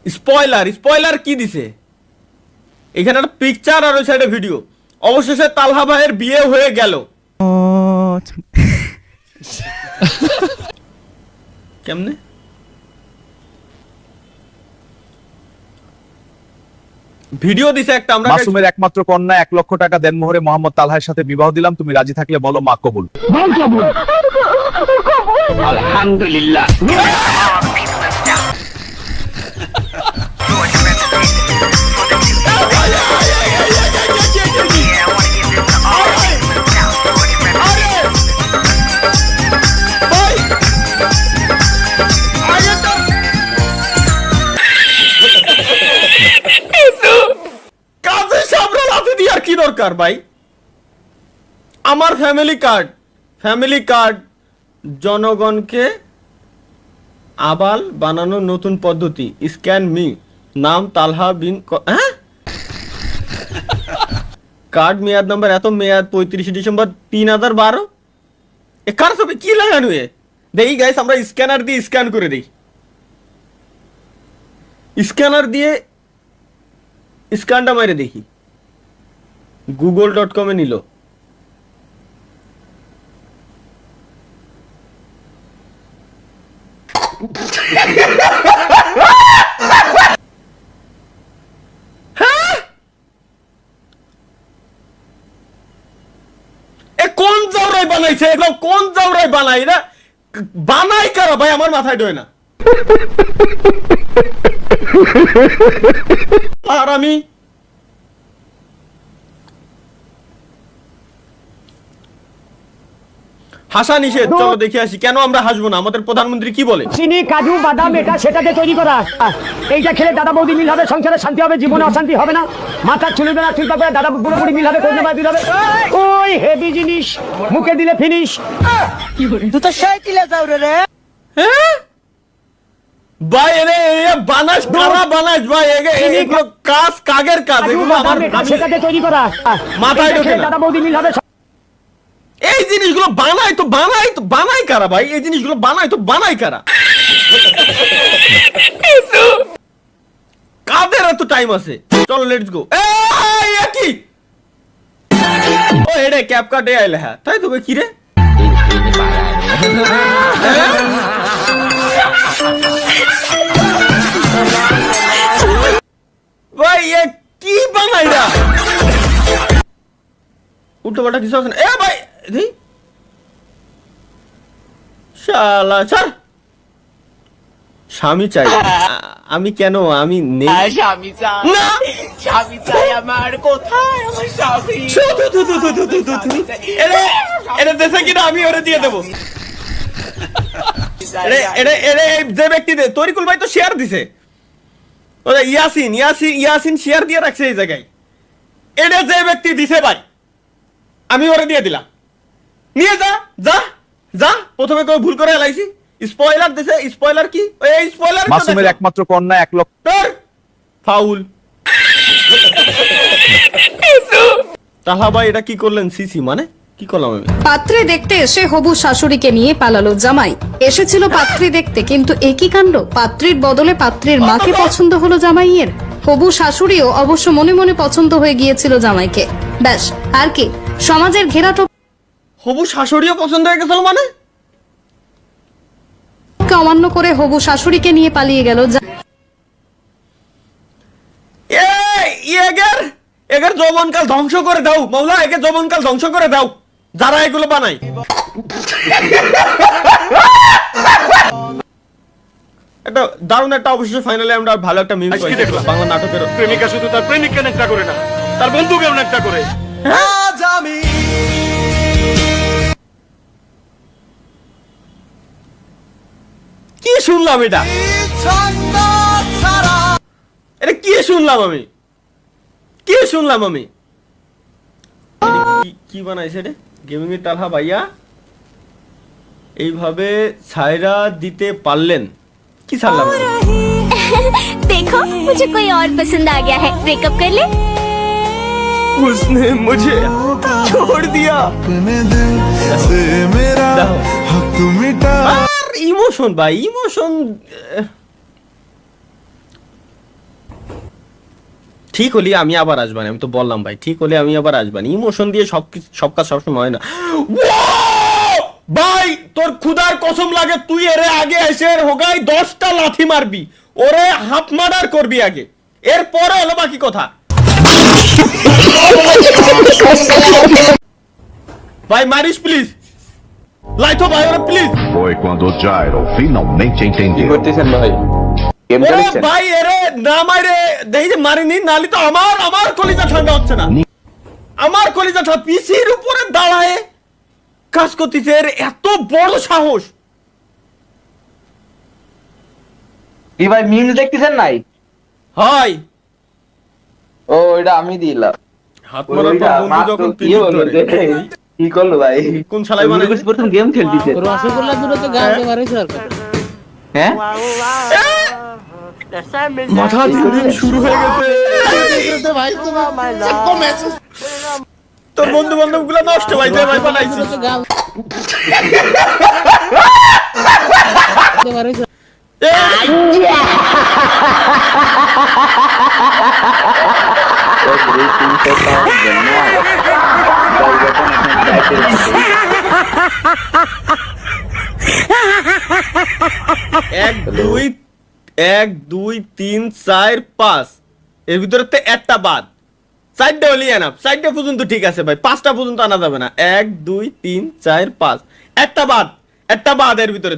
Spoiler spoiler কি দিছে? এখানে একটা পিকচার আর ওই সাইডে ভিডিও। অবশেষে তালহা ভাইয়ের বিয়ে হয়ে গেল। কেমনে? ভিডিও দিছে একটা। আমরা মাসুমের একমাত্র কন্যা 1 লক্ষ টাকা দেনমোহরে মোহাম্মদ তালহার সাথে বিবাহ দিলাম, তুমি রাজি থাকলে বলো মা কবুল। আলহামদুলিল্লাহ। কি দরকার ভাই? আমার ফ্যামিলি কার্ড জনগণকে আবাল বানানোর নতুন পদ্ধতি, স্ক্যান মি, নাম তালহা বিন কার্ড মেয়াদ নাম্বার এত, মেয়াদ 35 ডিসেম্বর 2012। এ কার ছবি কি লাগানো? দেখি গাইস, আমরা স্ক্যানার দিয়ে স্ক্যান করে দিই। স্ক্যানার দিয়ে স্ক্যানটা মেরে দেখি। google.com এ নিল। কোন জাউরাই বানাইছে এগুলো? কোন জাউরাই বানাই না? বানাই কারা ভাই? আমার মাথায় ঢোয় না। আর আমি হাসা নিষেধ। চলো দেখে আসি কেন আমরা হাসবো না। আমাদের প্রধানমন্ত্রী কি বলে? চিনি, কাজু, বাদাম এটা সেটাতে তৈরি করা। এইটা খেলে দাদা বৌদি মিল হবে, সংসারে শান্তি হবে, জীবনে অশান্তি হবে না। মাথার চুল না চুল পাকবে, দাদা বুড়ো বুড়ি মিল হবে, কন্যা ভাই মিল হবে। ওই হেভি জিনিস মুখে দিলে ফিনিশ। কি করে তুই তো সেই কিলা যাও রে? হ্যাঁ ভাই, এরে বানাস কারা বানাস ভাই? এগুলো কাজ কাগের কাজ, এগুলো আমার সেটাতে তৈরি করা। মাথায় ঢোকে না। দাদা বৌদি মিল হবে। এই জিনিসগুলো বানাই কারা ভাই? এই জিনিসগুলো বানাই কারা? কাদের এত টাইম আছে? চলো লেটস গো। কি ও এডে ক্যাপকাট এ আইলে? হ্যাঁ তাই তো ভাই। কি রে ভাই, এ কি বানাই না? উল্টো পাল্টা কিছু আছে না? এ ভাই শালা ছাড়। স্বামী চাই আমি? কেন আমি নেই? স্বামী চাই না, স্বামী চাই আমার। কোথায় আমার স্বামী? এটা দেশে কিনা আমি ওরে দিয়ে দেবো। যে ব্যক্তি তরিকুল ভাই তো শেয়ার দিছে, ইয়াসিন শেয়ার দিয়ে রাখছে এই জায়গায়। এটা যে ব্যক্তি দিছে ভাই, আমি ওরে দিয়ে দিলাম। নিয়ে যা যা যা। প্রথমে কেউ ভুল করে এলাইছি। স্পয়লার দিছে। স্পয়লার কি? এই স্পয়লার মাসুমের একমাত্র কন্যা 1 লক্ষ। ফাউল। তাহা ভাই এটা কি করলেন? সিসি মানে কি করলাম আমি? পাত্রে দেখতে এসে হবু শাশুড়িকে নিয়ে পালালো জামাই। এসেছিল পাত্রী দেখতে, কিন্তু একই কাণ্ড, পাত্রীর বদলে পাত্রীর মাকে পছন্দ হলো জামাইয়ের। হবু শাশুড়িও অবশ্য মনে মনে পছন্দ হয়ে গিয়েছিল জামাইকে। ব্যাস আর কি, সমাজের ঘেরাটো হবু শাশুড়িও পছন্দ হয়ে গেছিল মানে? অমান্য করে হবু শাশুড়িকে নিয়ে পালিয়ে গেল। এগের যৌবনকাল ধ্বংস করে দাও মাওলা, এগের যৌবনকাল ধ্বংস করে দাও যারা এগুলো বানায়। একটা দারুণ একটা অবশ্যই ফাইনালি আমরা ভালো একটা মিম দেখলাম বাংলা নাটকের। প্রেমিকা শুধু তার প্রেমিককে নেকটা করে না, তার বন্ধুকেও নেকটা করে। কি শুনলাম এটা? এটা কি শুনলাম আমি? কি বানাইছে রে? গেমিং এর তালহা ভাইয়া এইভাবে ছাইরা দিতে পারলেন? কি ছাড়লাম? देखो मुझे कोई और पसंद आ गया है, ब्रेकअप कर ले। उसने मुझे छोड़ दिया। ইমোশন ভাই, ইমোশন ঠিক হলে আমি আবার আসবানি, আমি তো বললাম ভাই ঠিক হলে আমি আবার আসবানি, ইমোশন দিয়ে সব কাজ সবসময় হয় না। ভাই তোর খুদার কসম লাগে তুই এরে আগে এসে হোগাই 10টা লাথি মারবি, ওরে হাফ মার্ডার করবি আগে, এরপরে হলো বাকি কথা। ভাই মারিস প্লিজ, লাইতো ভাই ওরে please. Foi quando o Gyro finalmente entendeu. করতেছেন ভাই গেম ওরে খেলছেন ভাই এরে না মারে দেখি যে মারিনি, নালি তো আমার কলিজা ঠান্ডা হচ্ছে না, আমার কলিজা ঠান্ডা। পিসির উপরে দাঁড়ায় কাজ করতেছে, এর এত বড় সাহস। কি ভাই মিমস দেখতেছেন নাই? হয় ও এটা আমি দিলাম। হাত মারার পর বন্ধু যখন পিঠে ধরে। কি করলো ভাই? কোন শালাই মানে প্রথম গেম খেলতেছে। রসগোল্লা দূরে তো গান মারে সরকার। হ্যাঁ মাথা দিন শুরু হয়ে গেছে। তোর বন্ধু বান্ধব গুলা নষ্ট ভাই ভাই বানাইছিস। এক দুই তিন চার পাঁচ, এর ভিতরে তো একটা বাদ, 4টে হলি এনাফ, 4টে পর্যন্ত ঠিক আছে ভাই, 5টা পর্যন্ত আনা যাবে না। 1 2 3 4 5, একটা বাদ এর ভিতরে।